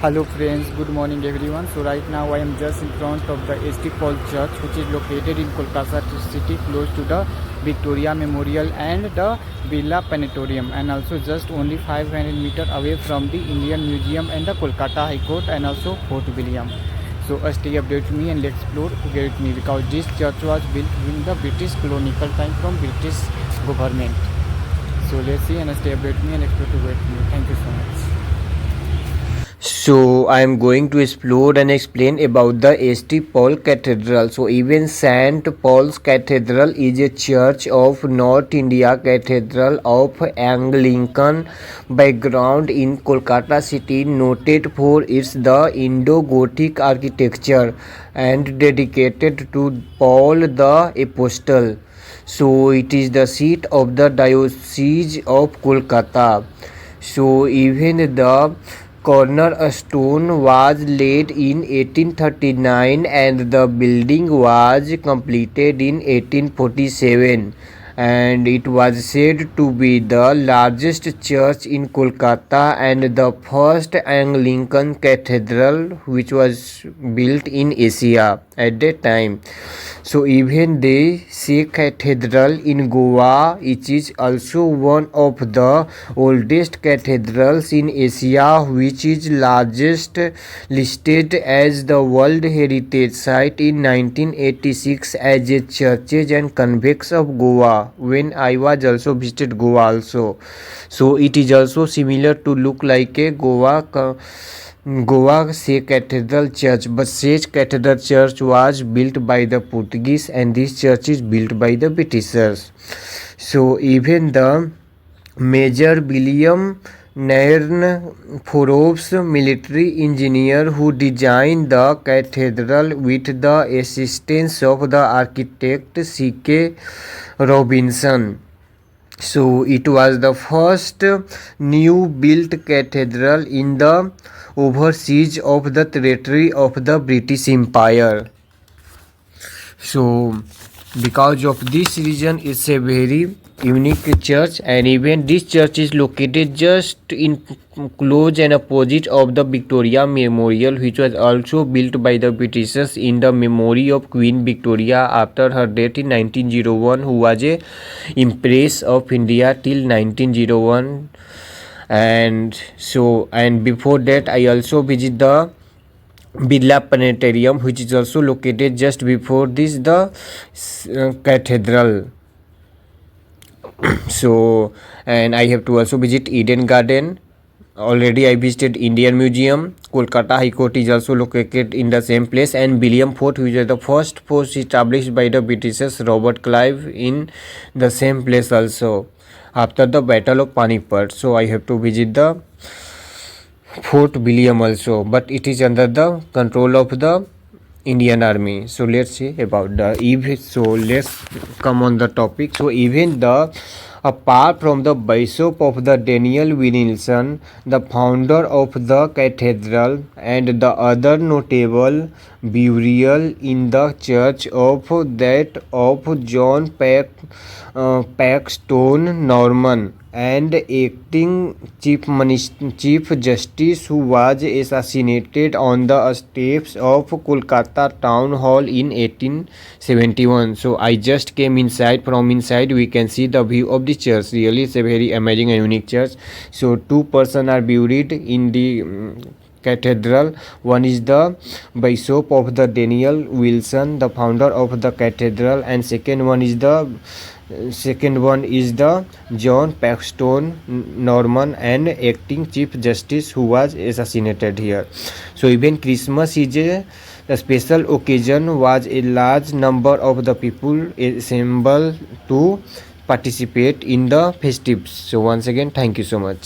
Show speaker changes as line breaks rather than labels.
Hello friends, good morning everyone. So right now I am just in front of the St. Paul Church, which is located in Kolkata city, close to the Victoria Memorial and the Birla Planetarium, and also just only 500 meters away from the Indian Museum and the Kolkata High Court and also Fort William. So stay updated with me and let's explore together with me, because this church was built during the British colonial time from British government. So let's see and stay updated with me and explore together with me. Thank you so much.
So I am going to explore and explain about the St. Paul Cathedral. So even St. Paul's Cathedral is a church of North India cathedral of Anglican background in Kolkata city, noted for its the Indo-Gothic architecture and dedicated to Paul the Apostle. So it is the seat of the Diocese of Kolkata. So even the cornerstone was laid in 1839 and the building was completed in 1847, and it was said to be the largest church in Kolkata and the first Anglican cathedral which was built in Asia at that time. So even the Sikh Cathedral in Goa, it is also one of the oldest cathedrals in Asia, which is largest, listed as the World Heritage Site in 1986 as a Churches and Convents of Goa, when I was also visited Goa also. So it is also similar to look like a Goa Sikh Cathedral Church, but Sikh Cathedral Church was built by the Portuguese and this church is built by the Britishers. So even the Major William Nairn, Forbes military engineer who designed the cathedral with the assistance of the architect C.K. Robinson. So it was the first new built cathedral in the overseas of the territory of the British Empire. So because of this reason, it's a very unique church, and even this church is located just in close and opposite of the Victoria Memorial, which was also built by the Britishers in the memory of Queen Victoria after her death in 1901, who was a Empress of India till 1901. And before that I also visit the Birla Planetarium, which is also located just before this the cathedral. So and I have to also visit Eden Garden. Already I visited Indian Museum. Kolkata High Court is also located in the same place, and William Fort, which is the first fort established by the Britishers Robert Clive, in the same place also after the Battle of Panipat. So I have to visit the Fort William also, but it is under the control of the Indian Army. So let's see about the event. So let's come on the topic. So even the apart from the Bishop of the Daniel Williamson, the founder of the cathedral, and the other notable burial in the church of that of John Paxton Norman, and acting Chief Justice, who was assassinated on the steps of Kolkata Town Hall in 1871. So I just came inside. From inside we can see the view of the church. Really, it's a very amazing and unique church. So two persons are buried in the cathedral. One is the Bishop of the Daniel Wilson, the founder of the cathedral, and second one is the John Paxton Norman, and acting Chief Justice, who was assassinated here. So even Christmas is a special occasion, was a large number of the people assembled to participate in the festivities. So once again, thank you so much.